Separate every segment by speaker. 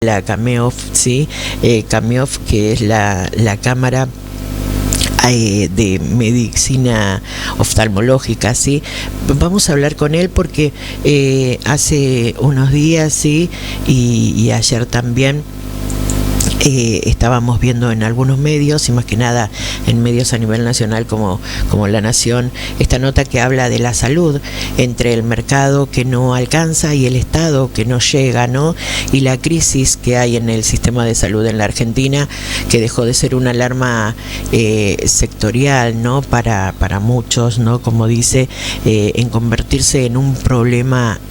Speaker 1: la CAMEOF, ¿sí? CAMEOF, que es la Cámara de Medicina Oftalmológica, ¿sí? Vamos a hablar con él porque hace unos días, ¿sí? Y ayer también estábamos viendo en algunos medios, y más que nada en medios a nivel nacional como La Nación, esta nota que habla de la salud, entre el mercado que no alcanza y el Estado que no llega, ¿no? Y la crisis que hay en el sistema de salud en la Argentina, que dejó de ser una alarma sectorial, ¿no? Para muchos, ¿no? Como dice, en convertirse en un problema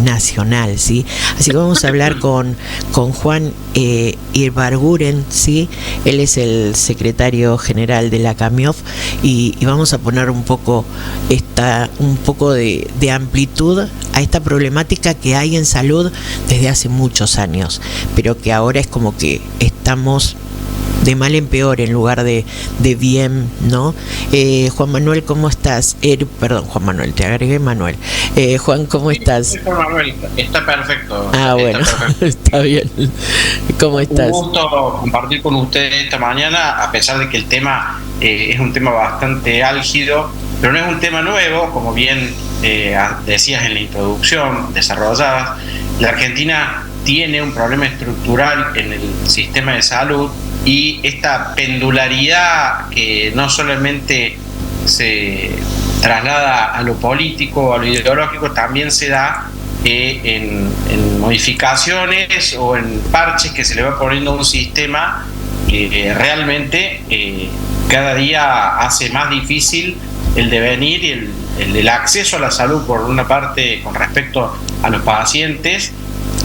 Speaker 1: nacional, ¿sí? Así que vamos a hablar con Juan Ibarguren, ¿sí? Él es el secretario general de la CAMEOF y vamos a poner un poco de amplitud a esta problemática que hay en salud desde hace muchos años, pero que ahora es como que estamos de mal en peor en lugar de bien, ¿no? Juan Manuel, ¿cómo estás? Perdón, Juan Manuel, te agregué Manuel. Juan, ¿cómo estás?
Speaker 2: Juan Manuel, está perfecto.
Speaker 1: Bueno, perfecto. Está bien. ¿Cómo estás?
Speaker 2: Un gusto compartir con ustedes esta mañana, a pesar de que el tema es un tema bastante álgido, pero no es un tema nuevo, como bien decías en la introducción, desarrollabas. La Argentina tiene un problema estructural en el sistema de salud, y esta pendularidad que no solamente se traslada a lo político o a lo ideológico, también se da en modificaciones o en parches que se le va poniendo a un sistema que realmente cada día hace más difícil el devenir y el acceso a la salud, por una parte, con respecto a los pacientes.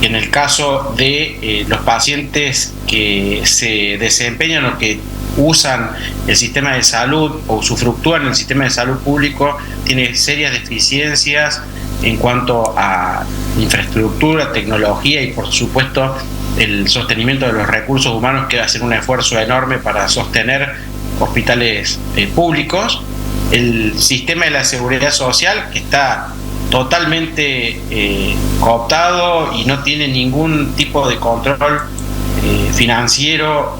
Speaker 2: En el caso de los pacientes que se desempeñan o que usan el sistema de salud o usufructúan el sistema de salud público, tiene serias deficiencias en cuanto a infraestructura, tecnología y, por supuesto, el sostenimiento de los recursos humanos, que va a ser un esfuerzo enorme para sostener hospitales públicos. El sistema de la seguridad social, que está totalmente cooptado y no tiene ningún tipo de control financiero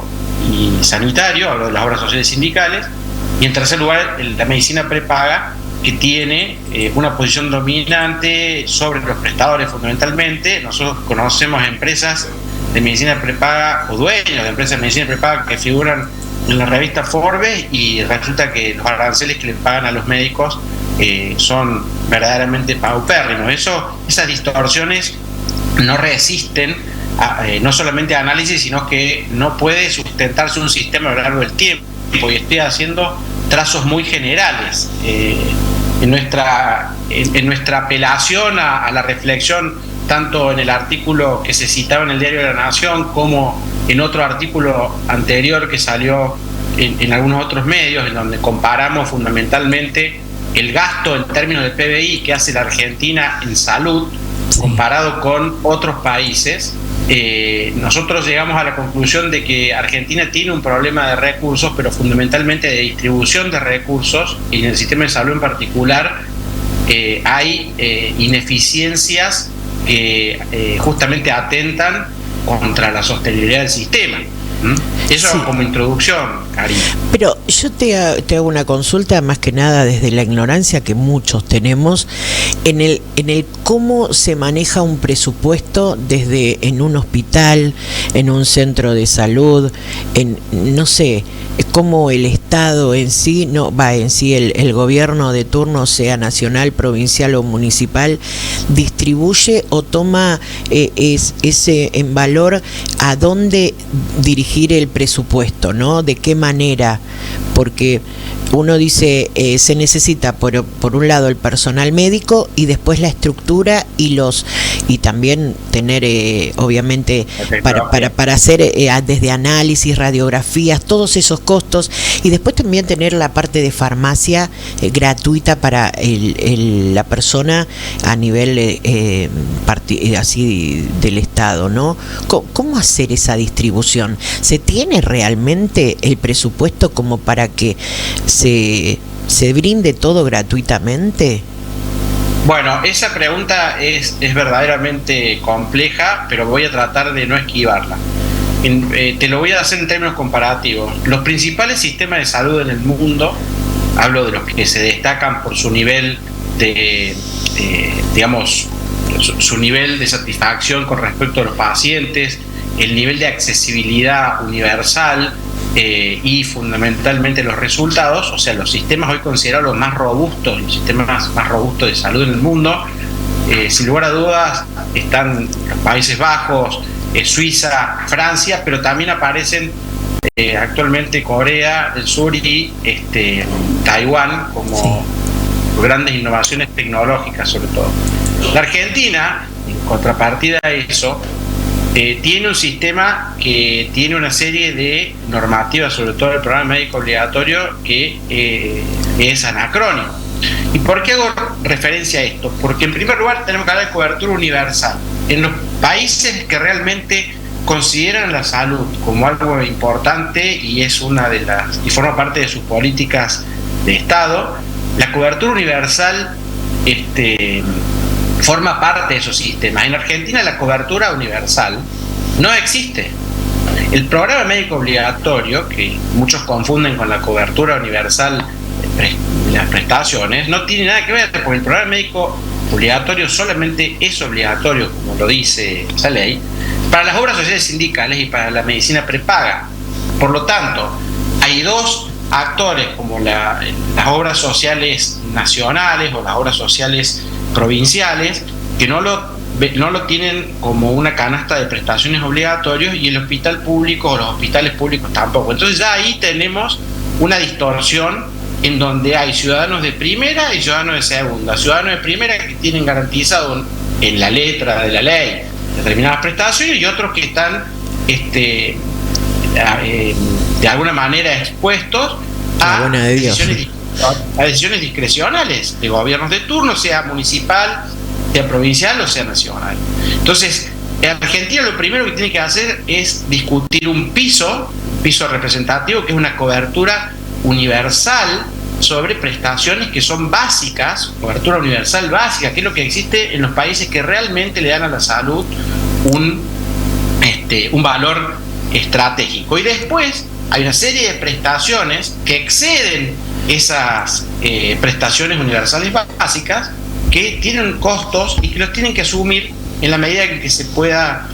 Speaker 2: y sanitario, hablo de las obras sociales sindicales. Y en tercer lugar, la medicina prepaga, que tiene una posición dominante sobre los prestadores fundamentalmente. Nosotros conocemos empresas de medicina prepaga o dueños de empresas de medicina prepaga que figuran en la revista Forbes, y resulta que los aranceles que le pagan a los médicos son verdaderamente paupérrimos. Esas distorsiones no resisten no solamente a análisis, sino que no puede sustentarse un sistema a lo largo del tiempo. Y estoy haciendo trazos muy generales en nuestra apelación a la reflexión, tanto en el artículo que se citaba en el Diario de la Nación como en otro artículo anterior que salió en algunos otros medios, en donde comparamos fundamentalmente el gasto en términos de PBI que hace la Argentina en salud comparado con otros países. Nosotros llegamos a la conclusión de que Argentina tiene un problema de recursos, pero fundamentalmente de distribución de recursos, y en el sistema de salud en particular hay ineficiencias que justamente atentan contra la sostenibilidad del sistema. Eso sí, como introducción, Karina.
Speaker 1: Pero yo te hago una consulta, más que nada desde la ignorancia que muchos tenemos en el cómo se maneja un presupuesto en un hospital, en un centro de salud, no sé, cómo el Estado en sí, el gobierno de turno, sea nacional, provincial o municipal, distribuye o toma ese en valor a dónde dirigir el presupuesto, ¿no? De qué manera, porque uno dice se necesita por un lado el personal médico y después la estructura y también tener obviamente para hacer desde análisis, radiografías, todos esos costos, y después también tener la parte de farmacia gratuita para la persona a nivel así del Estado, ¿no? ¿Cómo hacer esa distribución? ¿Se tiene realmente el presupuesto como para que se brinde todo gratuitamente?
Speaker 2: Bueno, esa pregunta es verdaderamente compleja, pero voy a tratar de no esquivarla. Te lo voy a hacer en términos comparativos. Los principales sistemas de salud en el mundo, hablo de los que se destacan por su nivel digamos, su nivel de satisfacción con respecto a los pacientes, el nivel de accesibilidad universal y fundamentalmente los resultados, o sea, los sistemas hoy considerados los más robustos, los sistemas más robustos de salud en el mundo, sin lugar a dudas están los Países Bajos, Suiza, Francia, pero también aparecen actualmente Corea del Sur y Taiwán como grandes innovaciones tecnológicas sobre todo. La Argentina, en contrapartida a eso, tiene un sistema que tiene una serie de normativas, sobre todo el programa médico obligatorio, que es anacrónico. ¿Y por qué hago referencia a esto? Porque en primer lugar tenemos que hablar de cobertura universal. En los países que realmente consideran la salud como algo importante y es y forma parte de sus políticas de Estado, la cobertura universal forma parte de esos sistemas. En Argentina la cobertura universal no existe. El programa médico obligatorio, que muchos confunden con la cobertura universal de las prestaciones, no tiene nada que ver, porque el programa médico obligatorio solamente es obligatorio, como lo dice esa ley, para las obras sociales sindicales y para la medicina prepaga. Por lo tanto, hay dos actores como las obras sociales nacionales o las obras sociales provinciales que no lo tienen como una canasta de prestaciones obligatorios, y el hospital público o los hospitales públicos tampoco. Entonces ya ahí tenemos una distorsión en donde hay ciudadanos de primera y ciudadanos de segunda. Ciudadanos de primera que tienen garantizado en la letra de la ley determinadas prestaciones, y otros que están de alguna manera expuestos a decisiones discrecionales de gobiernos de turno, sea municipal, sea provincial o sea nacional. Entonces, en Argentina lo primero que tiene que hacer es discutir un piso representativo, que es una cobertura universal sobre prestaciones que son básicas, cobertura universal básica, que es lo que existe en los países que realmente le dan a la salud un valor estratégico. Y después hay una serie de prestaciones que exceden esas prestaciones universales básicas, que tienen costos y que los tienen que asumir en la medida en que se pueda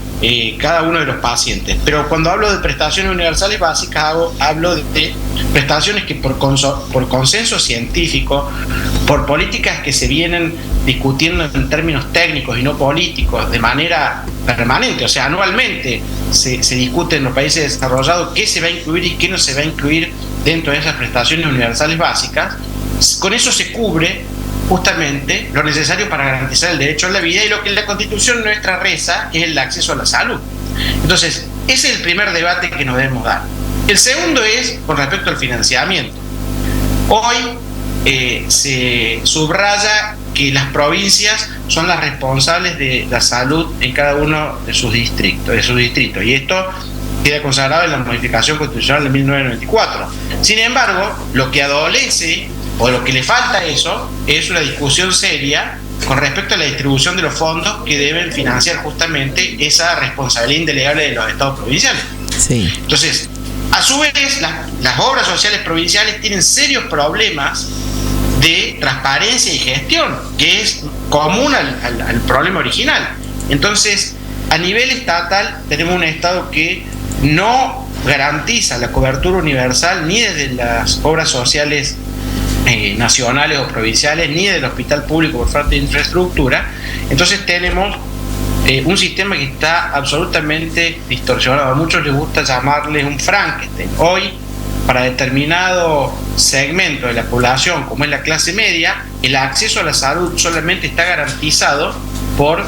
Speaker 2: cada uno de los pacientes. Pero cuando hablo de prestaciones universales básicas, hablo de prestaciones que por consenso científico, por políticas que se vienen discutiendo en términos técnicos y no políticos de manera permanente, o sea, anualmente se discute en los países desarrollados qué se va a incluir y qué no se va a incluir dentro de esas prestaciones universales básicas. Con eso se cubre justamente lo necesario para garantizar el derecho a la vida y lo que la Constitución nuestra reza, que es el acceso a la salud. Entonces, ese es el primer debate que nos debemos dar. El segundo es con respecto al financiamiento. Hoy se subraya que las provincias son las responsables de la salud en cada uno de sus distritos, y esto queda consagrado en la modificación constitucional de 1994. Sin embargo, lo que adolece o lo que le falta a eso es una discusión seria con respecto a la distribución de los fondos que deben financiar justamente esa responsabilidad indelegable de los estados provinciales. Sí. Entonces, a su vez, las obras sociales provinciales tienen serios problemas de transparencia y gestión, que es común al problema original. Entonces, a nivel estatal tenemos un Estado que no garantiza la cobertura universal ni desde las obras sociales nacionales o provinciales, ni del hospital público por falta de infraestructura. Entonces tenemos un sistema que está absolutamente distorsionado. A muchos les gusta llamarle un Frankenstein. Hoy, para determinado segmento de la población, como es la clase media, el acceso a la salud solamente está garantizado por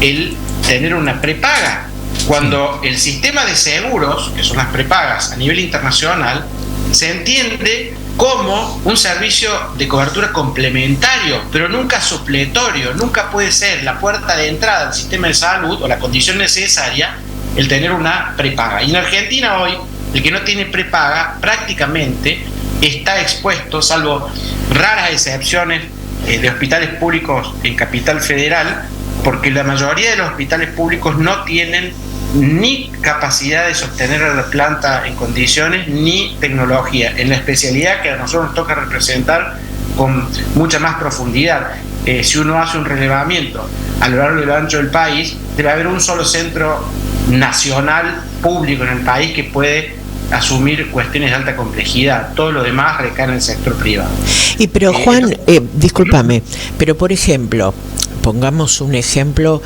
Speaker 2: el tener una prepaga, cuando el sistema de seguros, que son las prepagas a nivel internacional, se entiende como un servicio de cobertura complementario, pero nunca supletorio. Nunca puede ser la puerta de entrada al sistema de salud o la condición necesaria el tener una prepaga. Y en Argentina hoy, el que no tiene prepaga prácticamente está expuesto, salvo raras excepciones de hospitales públicos en Capital Federal, porque la mayoría de los hospitales públicos no tienen ni capacidad de sostener a la planta en condiciones, ni tecnología, en la especialidad que a nosotros nos toca representar con mucha más profundidad. Si uno hace un relevamiento a lo largo y lo ancho del país, debe haber un solo centro nacional público en el país que puede asumir cuestiones de alta complejidad. Todo lo demás recae en el sector privado.
Speaker 1: Y pero Juan, discúlpame, pero por ejemplo, pongamos un ejemplo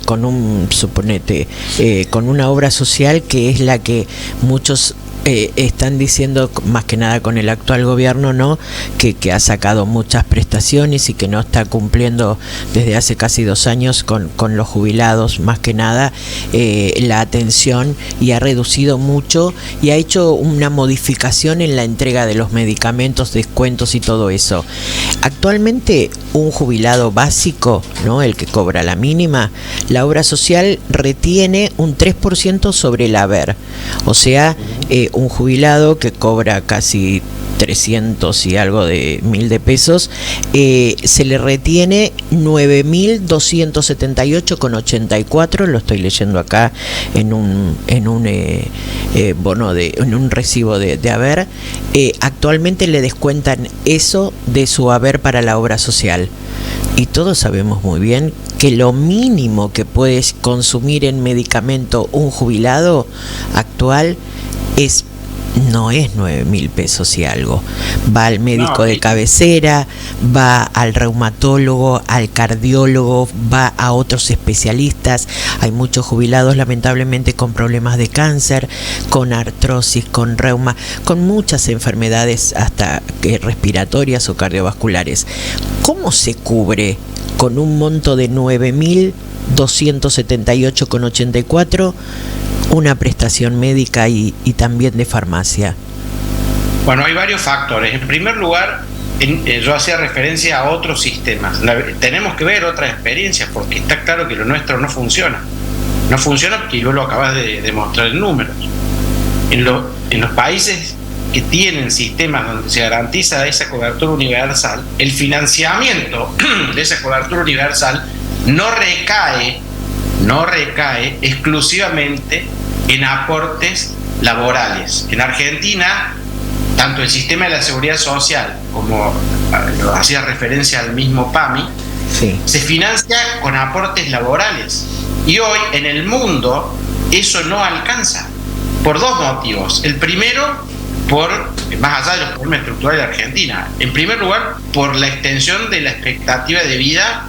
Speaker 1: con una obra social que es la que muchos están diciendo, más que nada con el actual gobierno, ¿no?, que ha sacado muchas prestaciones y que no está cumpliendo desde hace casi 2 años con los jubilados, más que nada la atención, y ha reducido mucho y ha hecho una modificación en la entrega de los medicamentos, descuentos y todo eso. Actualmente un jubilado básico, ¿no?, el que cobra la mínima, la obra social retiene un 3% sobre el haber. O sea, un jubilado que cobra casi 300 y algo de mil de pesos, se le retiene 9.278,84, lo estoy leyendo acá en un bono en un recibo de haber. Actualmente le descuentan eso de su haber para la obra social. Y todos sabemos muy bien que lo mínimo que puedes consumir en medicamento un jubilado actual no es 9.000 pesos y algo. Va al médico de cabecera, va al reumatólogo, al cardiólogo, va a otros especialistas. Hay muchos jubilados lamentablemente con problemas de cáncer, con artrosis, con reuma, con muchas enfermedades hasta respiratorias o cardiovasculares. ¿Cómo se cubre con un monto de 9.278,84 una prestación médica y también de farmacia?
Speaker 2: Bueno, hay varios factores. En primer lugar, yo hacía referencia a otros sistemas. Tenemos que ver otras experiencias, porque está claro que lo nuestro no funciona. No funciona porque vos lo acabas de demostrar en números. En los países que tienen sistemas donde se garantiza esa cobertura universal, el financiamiento de esa cobertura universal no recae exclusivamente en aportes laborales. En Argentina, tanto el sistema de la seguridad social como hacía referencia al mismo PAMI, sí, se financia con aportes laborales. Y hoy en el mundo eso no alcanza, por 2 motivos. El primero, más allá de los problemas estructurales de Argentina, en primer lugar, por la extensión de la expectativa de vida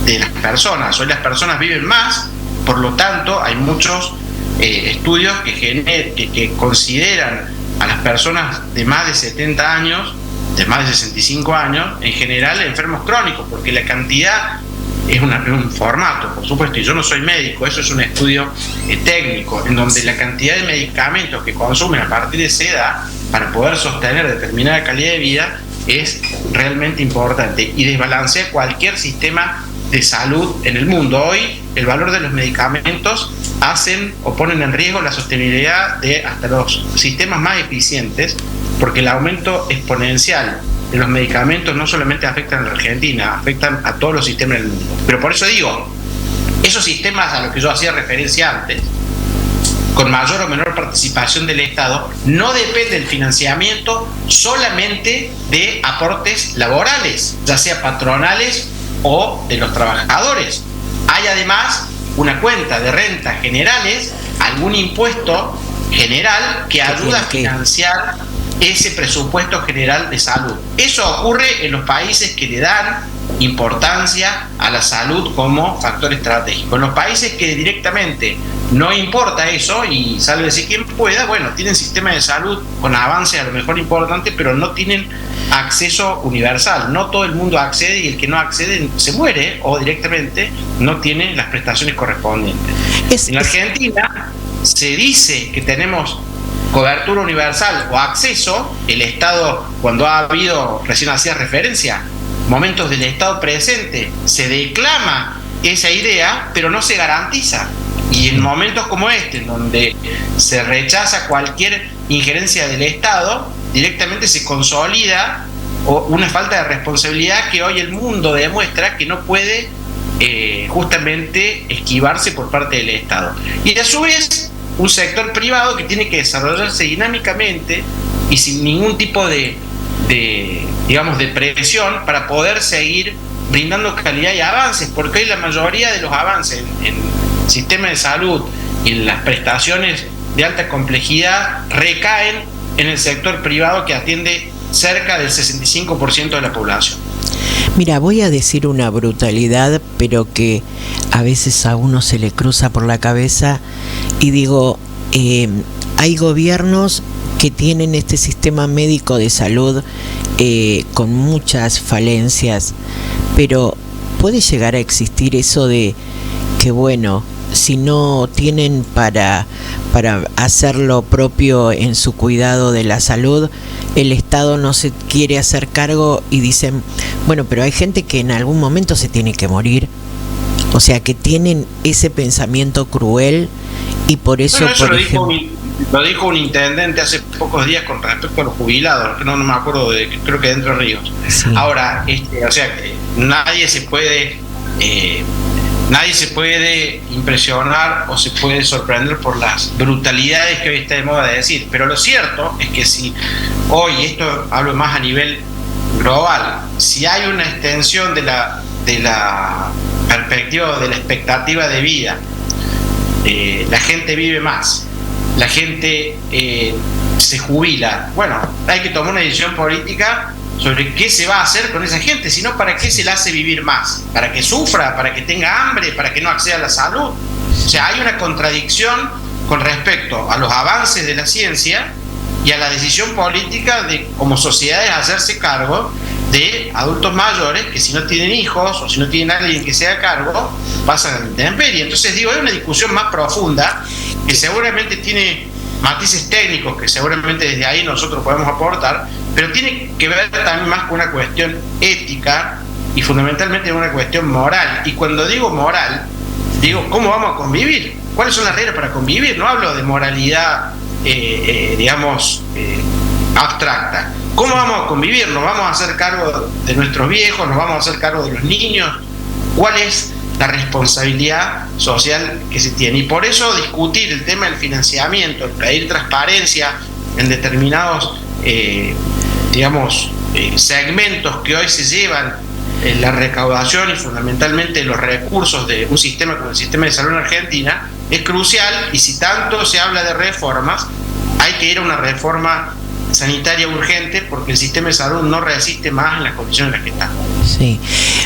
Speaker 2: de las personas. Hoy las personas viven más, por lo tanto hay muchos estudios que consideran a las personas de más de 70 años, de más de 65 años, en general enfermos crónicos, porque la cantidad es un formato, por supuesto, y yo no soy médico, eso es un estudio técnico, en donde la cantidad de medicamentos que consumen a partir de esa edad para poder sostener determinada calidad de vida es realmente importante y desbalancea cualquier sistema de salud en el mundo. Hoy el valor de los medicamentos hacen o ponen en riesgo la sostenibilidad de hasta los sistemas más eficientes, porque el aumento exponencial de los medicamentos no solamente afectan a la Argentina, afectan a todos los sistemas del mundo. Pero por eso digo, esos sistemas a los que yo hacía referencia antes, con mayor o menor participación del Estado, no depende del financiamiento solamente de aportes laborales, ya sea patronales o de los trabajadores. Hay además una cuenta de rentas generales, algún impuesto general que ayuda a financiar ese presupuesto general de salud. Eso ocurre en los países que le dan importancia a la salud como factor estratégico. En los países que directamente no importa eso, y sálvese quien pueda, bueno, tienen sistemas de salud con avance a lo mejor importante, pero no tienen acceso universal. No todo el mundo accede, y el que no accede se muere o directamente no tiene las prestaciones correspondientes. En Argentina se dice que tenemos cobertura universal o acceso. El Estado, cuando ha habido, recién hacía referencia, momentos del Estado presente, se declama esa idea, pero no se garantiza. Y en momentos como este, en donde se rechaza cualquier injerencia del Estado, directamente se consolida o una falta de responsabilidad que hoy el mundo demuestra que no puede justamente esquivarse por parte del Estado. Y a su vez, un sector privado que tiene que desarrollarse dinámicamente y sin ningún tipo de presión para poder seguir brindando calidad y avances, porque hoy la mayoría de los avances en el sistema de salud y en las prestaciones de alta complejidad recaen en el sector privado, que atiende cerca del 65% de la población.
Speaker 1: Mira, voy a decir una brutalidad, pero que a veces a uno se le cruza por la cabeza y digo, hay gobiernos que tienen este sistema médico de salud con muchas falencias, pero puede llegar a existir eso de que, bueno, si no tienen para hacer lo propio en su cuidado de la salud, el Estado no se quiere hacer cargo y dicen, bueno, pero hay gente que en algún momento se tiene que morir, o sea, que tienen ese pensamiento cruel y por eso,
Speaker 2: bueno, eso
Speaker 1: por ejemplo...
Speaker 2: Lo dijo un intendente hace pocos días con respecto a los jubilados, no me acuerdo, creo que de Entre Ríos. Sí. Ahora, o sea, nadie se puede impresionar o se puede sorprender por las brutalidades que hoy está de moda de decir, pero lo cierto es que si hoy, esto hablo más a nivel global, si hay una extensión de la perspectiva, de la expectativa de vida, la gente vive más, la gente se jubila, bueno, hay que tomar una decisión política sobre qué se va a hacer con esa gente, sino para qué se la hace vivir más, para que sufra, para que tenga hambre, para que no acceda a la salud. O sea, hay una contradicción con respecto a los avances de la ciencia y a la decisión política de, como sociedades, hacerse cargo de adultos mayores que, si no tienen hijos o si no tienen alguien que se haga cargo, pasan a la intemperie. Entonces digo, hay una discusión más profunda que seguramente tiene matices técnicos que seguramente desde ahí nosotros podemos aportar, pero tiene que ver también más con una cuestión ética y fundamentalmente una cuestión moral. Y cuando digo moral, digo, ¿cómo vamos a convivir? ¿Cuáles son las reglas para convivir? No hablo de moralidad, abstracta. ¿Cómo vamos a convivir? ¿Nos vamos a hacer cargo de nuestros viejos? ¿Nos vamos a hacer cargo de los niños? ¿Cuál es la responsabilidad social que se tiene? Y por eso discutir el tema del financiamiento, el pedir transparencia en determinados segmentos que hoy se llevan la recaudación y fundamentalmente los recursos de un sistema como el sistema de salud en Argentina es crucial. Y si tanto se habla de reformas, hay que ir a una reforma sanitaria urgente, porque el sistema de salud no resiste más en las condiciones en las que está.
Speaker 1: Sí.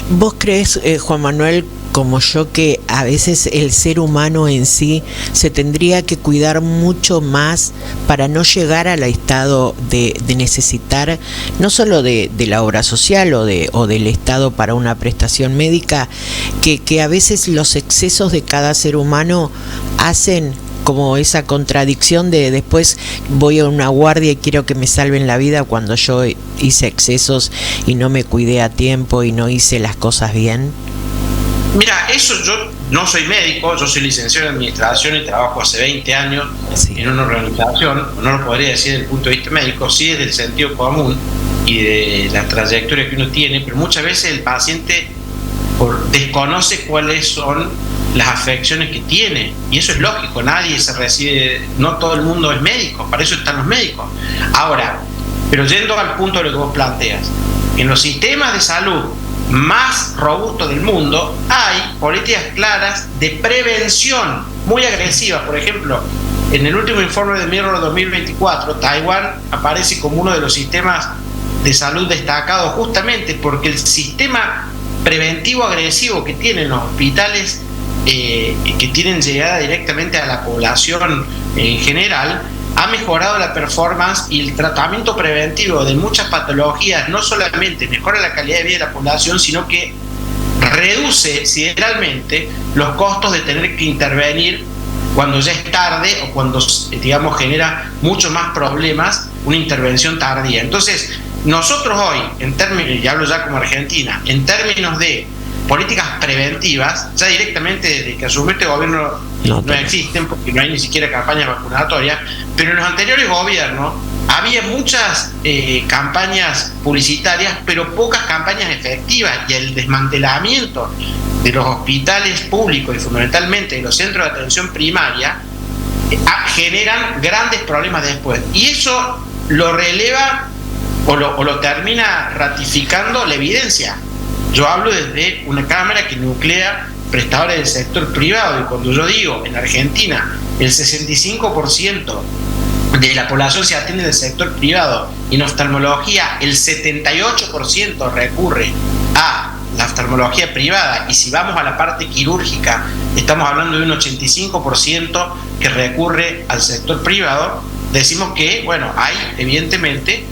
Speaker 1: ¿Vos crees, Juan Manuel, como yo, que a veces el ser humano en sí se tendría que cuidar mucho más para no llegar al estado de necesitar no solo de la obra social o del Estado para una prestación médica, que a veces los excesos de cada ser humano hacen como esa contradicción de después voy a una guardia y quiero que me salven la vida cuando yo hice excesos y no me cuidé a tiempo y no hice las cosas bien?
Speaker 2: Mira, eso, yo no soy médico, yo soy licenciado en administración y trabajo hace 20 años en una organización, no lo podría decir desde el punto de vista médico, sí desde el sentido común y de la trayectoria que uno tiene, pero muchas veces el paciente desconoce cuáles son las afecciones que tiene, y eso es lógico, nadie se recibe, no todo el mundo es médico, para eso están los médicos. Ahora, pero yendo al punto de lo que vos planteas, en los sistemas de salud más robustos del mundo hay políticas claras de prevención muy agresivas. Por ejemplo, en el último informe de Mirror 2024, Taiwán aparece como uno de los sistemas de salud destacados justamente porque el sistema preventivo agresivo que tienen los hospitales que tienen llegada directamente a la población en general ha mejorado la performance y el tratamiento preventivo de muchas patologías. No solamente mejora la calidad de vida de la población, sino que reduce sideralmente los costos de tener que intervenir cuando ya es tarde o cuando, digamos, genera muchos más problemas una intervención tardía. Entonces, nosotros hoy, en términos, y hablo ya como Argentina, en términos de políticas preventivas, ya directamente desde que asumió este gobierno no existen, porque no hay ni siquiera campañas vacunatorias, pero en los anteriores gobiernos había muchas campañas publicitarias, pero pocas campañas efectivas, y el desmantelamiento de los hospitales públicos y fundamentalmente de los centros de atención primaria generan grandes problemas después. Y eso lo releva o lo termina ratificando la evidencia. Yo hablo desde una cámara que nuclea prestadores del sector privado, y cuando yo digo en Argentina el 65% de la población se atiende del sector privado, y en oftalmología el 78% recurre a la oftalmología privada, y si vamos a la parte quirúrgica estamos hablando de un 85% que recurre al sector privado, decimos que, bueno, hay evidentemente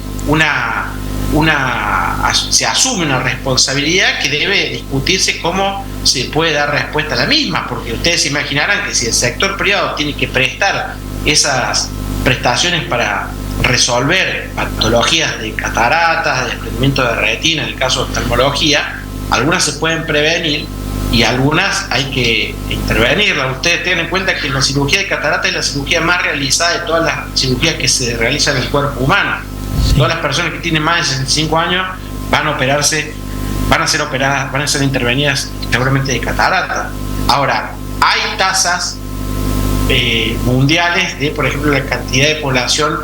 Speaker 2: se asume una responsabilidad que debe discutirse cómo se puede dar respuesta a la misma, porque ustedes se imaginarán que si el sector privado tiene que prestar esas prestaciones para resolver patologías de cataratas, de desprendimiento de retina, en el caso de oftalmología, algunas se pueden prevenir y algunas hay que intervenirlas. Ustedes tengan en cuenta que la cirugía de catarata es la cirugía más realizada de todas las cirugías que se realizan en el cuerpo humano. Todas las personas que tienen más de 65 años van a ser operadas, van a ser intervenidas seguramente de catarata. Ahora, hay tasas mundiales de, por ejemplo, la cantidad de población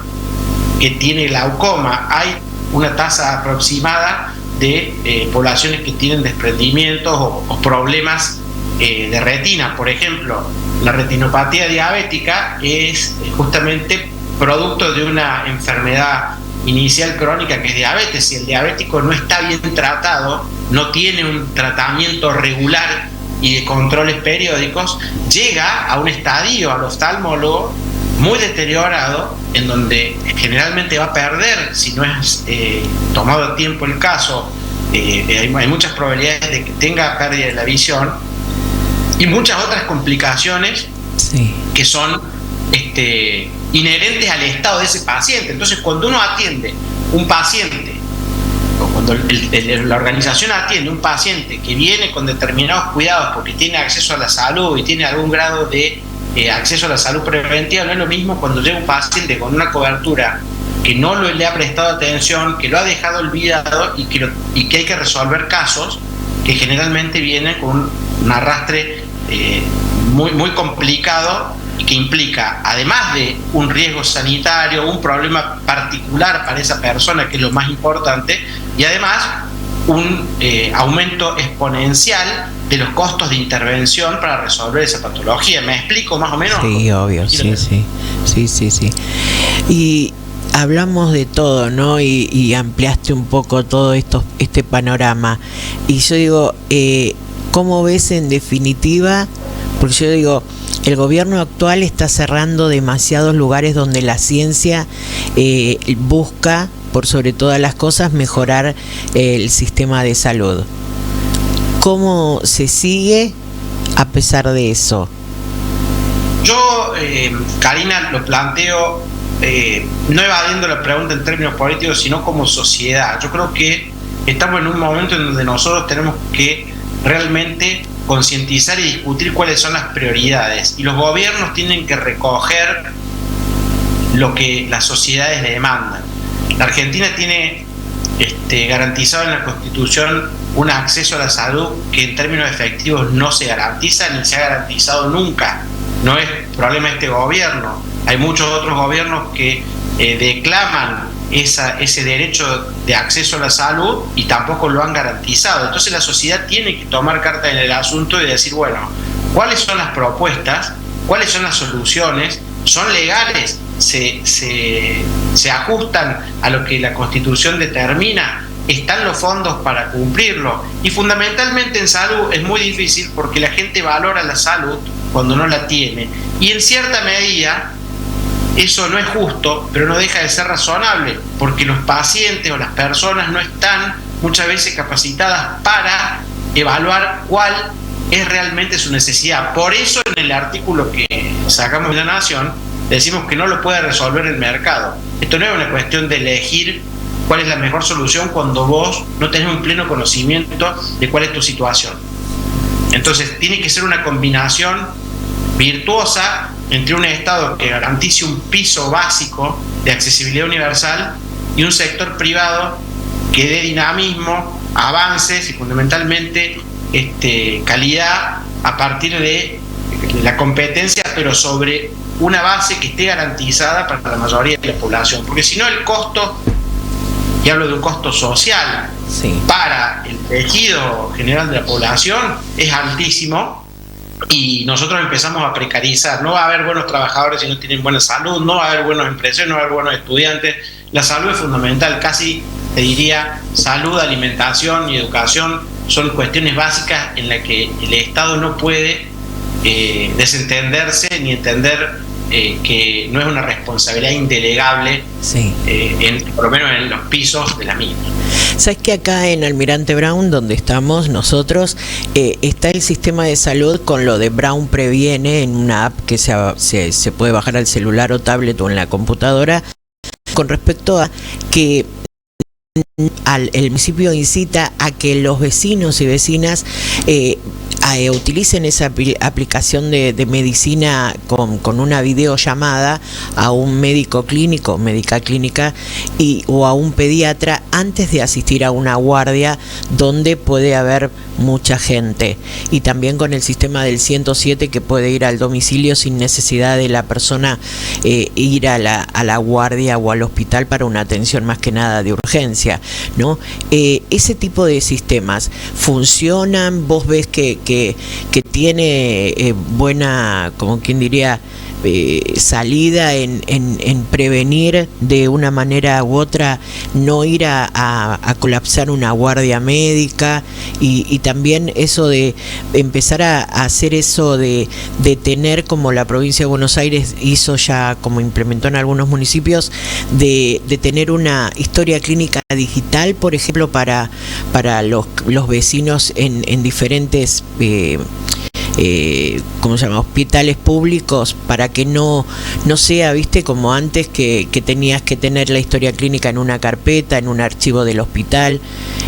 Speaker 2: que tiene glaucoma. Hay una tasa aproximada de poblaciones que tienen desprendimientos o problemas de retina. Por ejemplo, la retinopatía diabética es justamente producto de una enfermedad inicial crónica que es diabetes. Si el diabético no está bien tratado, no tiene un tratamiento regular y de controles periódicos, llega a un estadio al oftalmólogo muy deteriorado, en donde generalmente va a perder, si no es tomado a tiempo el caso, hay muchas probabilidades de que tenga pérdida de la visión y muchas otras complicaciones que son inherentes al estado de ese paciente. Entonces, cuando uno atiende un paciente, o cuando la organización atiende un paciente que viene con determinados cuidados porque tiene acceso a la salud y tiene algún grado de acceso a la salud preventiva, no es lo mismo cuando llega un paciente con una cobertura que no le ha prestado atención, que lo ha dejado olvidado y que hay que resolver casos que generalmente vienen con un arrastre muy, muy complicado, y que implica, además de un riesgo sanitario, un problema particular para esa persona, que es lo más importante, y además un aumento exponencial de los costos de intervención para resolver esa patología. ¿Me explico más o menos?
Speaker 1: Sí, obvio, sí. Y hablamos de todo, ¿no? Y ampliaste un poco todo este panorama. Y yo digo, ¿cómo ves en definitiva? Porque yo digo, el gobierno actual está cerrando demasiados lugares donde la ciencia busca, por sobre todas las cosas, mejorar el sistema de salud. ¿Cómo se sigue a pesar de eso?
Speaker 2: Yo, Karina, lo planteo no evadiendo la pregunta en términos políticos, sino como sociedad. Yo creo que estamos en un momento en donde nosotros tenemos que realmente concientizar y discutir cuáles son las prioridades, y los gobiernos tienen que recoger lo que las sociedades le demandan. La Argentina tiene garantizado en la Constitución un acceso a la salud que en términos efectivos no se garantiza ni se ha garantizado nunca. No es problema de este gobierno, hay muchos otros gobiernos que declaman ese derecho de acceso a la salud y tampoco lo han garantizado. Entonces la sociedad tiene que tomar carta en el asunto y decir, bueno, ¿cuáles son las propuestas? ¿Cuáles son las soluciones? ¿Son legales? ¿Se ajustan a lo que la Constitución determina? ¿Están los fondos para cumplirlo? Y fundamentalmente en salud es muy difícil porque la gente valora la salud cuando no la tiene, y en cierta medida eso no es justo, pero no deja de ser razonable, porque los pacientes o las personas no están muchas veces capacitadas para evaluar cuál es realmente su necesidad. Por eso en el artículo que sacamos de La Nación decimos que no lo puede resolver el mercado. Esto no es una cuestión de elegir cuál es la mejor solución cuando vos no tenés un pleno conocimiento de cuál es tu situación. Entonces tiene que ser una combinación virtuosa entre un Estado que garantice un piso básico de accesibilidad universal y un sector privado que dé dinamismo, avances y fundamentalmente calidad a partir de la competencia, pero sobre una base que esté garantizada para la mayoría de la población, porque si no el costo, y hablo de un costo social, sí, para el tejido general de la población es altísimo, y nosotros empezamos a precarizar. No va a haber buenos trabajadores si no tienen buena salud, no va a haber buenos empresarios, no va a haber buenos estudiantes. La salud es fundamental, casi te diría salud, alimentación y educación son cuestiones básicas en las que el Estado no puede desentenderse ni entender que no es una responsabilidad indelegable, sí, por lo menos en los pisos de la misma.
Speaker 1: Sabes que acá en Almirante Brown, donde estamos nosotros, está el sistema de salud con lo de Brown Previene en una app que se puede bajar al celular o tablet o en la computadora, con respecto a que el municipio incita a que los vecinos y vecinas utilicen esa aplicación de medicina con una videollamada a un médico clínico, médica clínica o a un pediatra antes de asistir a una guardia donde puede haber mucha gente, y también con el sistema del 107 que puede ir al domicilio sin necesidad de la persona ir a la guardia o al hospital para una atención más que nada de urgencia, ¿no? Ese tipo de sistemas funcionan. Vos ves que tiene buena, como quien diría, salida en prevenir de una manera u otra, no ir a colapsar una guardia médica, y también eso de empezar a hacer eso de tener, como la provincia de Buenos Aires hizo ya, como implementó en algunos municipios, de tener una historia clínica digital, por ejemplo, para los vecinos en diferentes ¿cómo se llama? Hospitales públicos, para que no sea, viste, como antes que tenías que tener la historia clínica en una carpeta, en un archivo del hospital,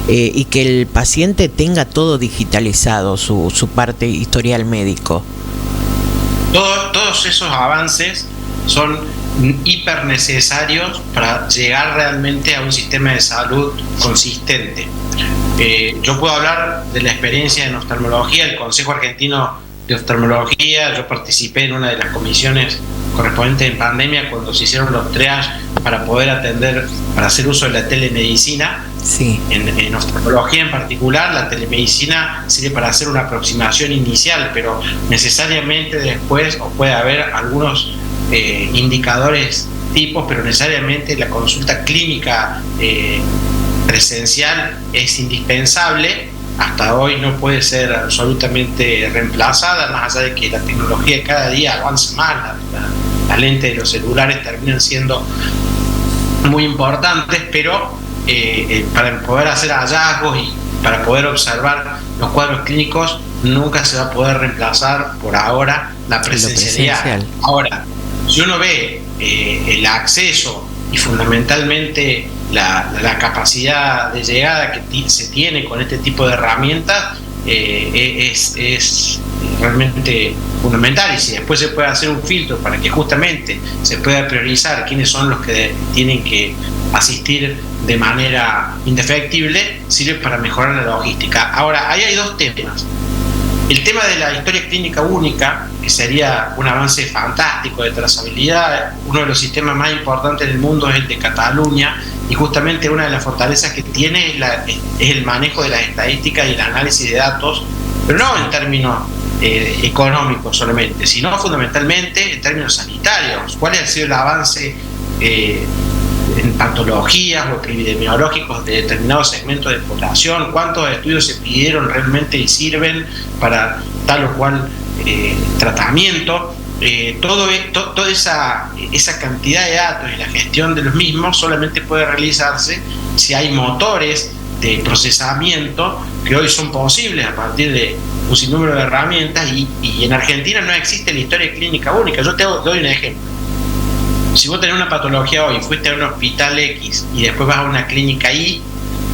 Speaker 1: y que el paciente tenga todo digitalizado, su parte historial médico.
Speaker 2: Todos esos avances son hiper necesarios para llegar realmente a un sistema de salud consistente. Yo puedo hablar de la experiencia en oftalmología, el Consejo Argentino de Oftalmología. Yo participé en una de las comisiones correspondientes en pandemia cuando se hicieron los triage para poder atender, para hacer uso de la telemedicina. Sí. En oftalmología en particular, la telemedicina sirve para hacer una aproximación inicial, pero necesariamente después puede haber algunos indicadores tipos, pero necesariamente la consulta clínica presencial es indispensable. Hasta hoy no puede ser absolutamente reemplazada, más allá de que la tecnología cada día avanza más, las lentes de los celulares terminan siendo muy importantes, pero para poder hacer hallazgos y para poder observar los cuadros clínicos nunca se va a poder reemplazar por ahora la presencialidad. Ahora, si uno ve el acceso y fundamentalmente la capacidad de llegada que se tiene con este tipo de herramientas, es realmente fundamental. Y si después se puede hacer un filtro para que justamente se pueda priorizar quiénes son los que tienen que asistir de manera indefectible, sirve para mejorar la logística. Ahora, ahí hay dos temas. El tema de la historia clínica única, que sería un avance fantástico de trazabilidad. Uno de los sistemas más importantes del mundo es el de Cataluña, y justamente una de las fortalezas que tiene es el manejo de las estadísticas y el análisis de datos, pero no en términos económicos solamente, sino fundamentalmente en términos sanitarios. ¿Cuál ha sido el avance en patologías o epidemiológicos de determinados segmentos de población? ¿Cuántos estudios se pidieron realmente y sirven para tal o cual tratamiento? Toda esa cantidad de datos y la gestión de los mismos solamente puede realizarse si hay motores de procesamiento que hoy son posibles a partir de un sinnúmero de herramientas, y en Argentina no existe la historia clínica única. Yo te doy un ejemplo. Si vos tenés una patología hoy, fuiste a un hospital X y después vas a una clínica Y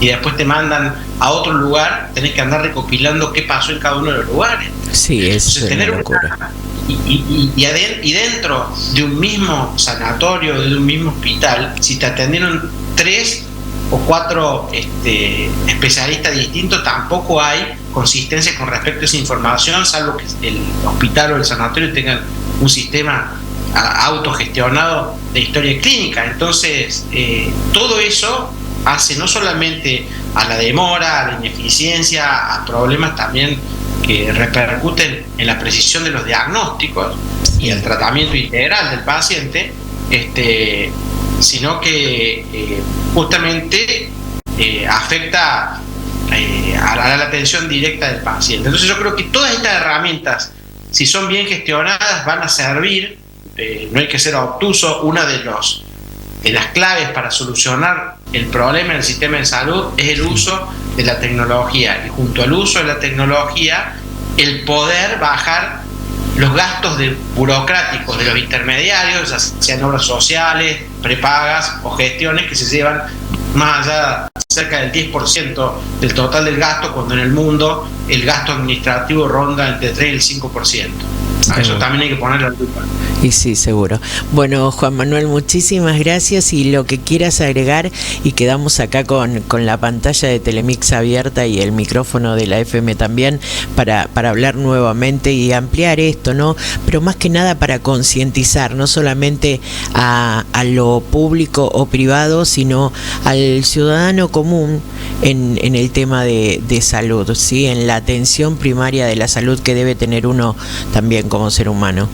Speaker 2: y después te mandan a otro lugar, tenés que andar recopilando qué pasó en cada uno de los lugares.
Speaker 1: Sí, es una locura.
Speaker 2: y dentro de un mismo sanatorio, de un mismo hospital, si te atendieron 3 o 4 especialistas distintos, tampoco hay consistencia con respecto a esa información, salvo que el hospital o el sanatorio tengan un sistema autogestionado de historia clínica. Entonces, todo eso hace no solamente a la demora, a la ineficiencia, a problemas también que repercuten en la precisión de los diagnósticos y el tratamiento integral del paciente, sino que justamente afecta a la atención directa del paciente. Entonces yo creo que todas estas herramientas, si son bien gestionadas, van a servir. No hay que ser obtuso. Una de las claves para solucionar el problema en el sistema de salud es el uso de la tecnología, y junto al uso de la tecnología, el poder bajar los gastos burocráticos de los intermediarios, ya sean obras sociales, prepagas o gestiones que se llevan más allá, cerca del 10% del total del gasto, cuando en el mundo el gasto administrativo ronda entre 3 y el 5%. A eso también hay que ponerle la lupa.
Speaker 1: Y sí, seguro. Bueno, Juan Manuel, muchísimas gracias, y lo que quieras agregar, y quedamos acá con la pantalla de Telemix abierta y el micrófono de la FM también para hablar nuevamente y ampliar esto, ¿no? Pero más que nada para concientizar no solamente a lo público o privado, sino al ciudadano común en el tema de salud, ¿sí? En la atención primaria de la salud que debe tener uno también como ser humano.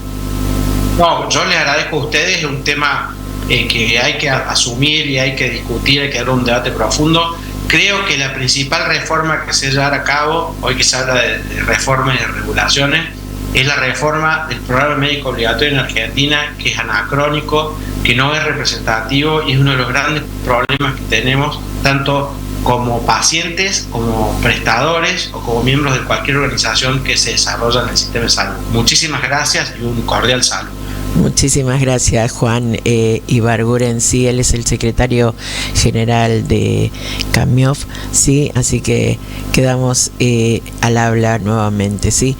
Speaker 2: No, yo les agradezco a ustedes. Es un tema que hay que asumir y hay que discutir, hay que dar un debate profundo. Creo que la principal reforma que se llevará a cabo, hoy que se habla de reformas y de regulaciones, es la reforma del programa médico obligatorio en Argentina, que es anacrónico, que no es representativo, y es uno de los grandes problemas que tenemos, tanto como pacientes, como prestadores o como miembros de cualquier organización que se desarrolla en el sistema de salud. Muchísimas gracias y un cordial saludo.
Speaker 1: Muchísimas gracias, Juan Ibarguren, sí, él es el secretario general de CAMIOF, sí, así que quedamos al habla nuevamente, sí.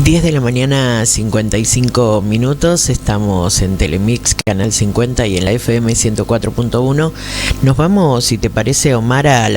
Speaker 1: 10 de la mañana, 55 minutos, estamos en Telemix, Canal 50 y en la FM 104.1. Nos vamos, si te parece, Omar, a la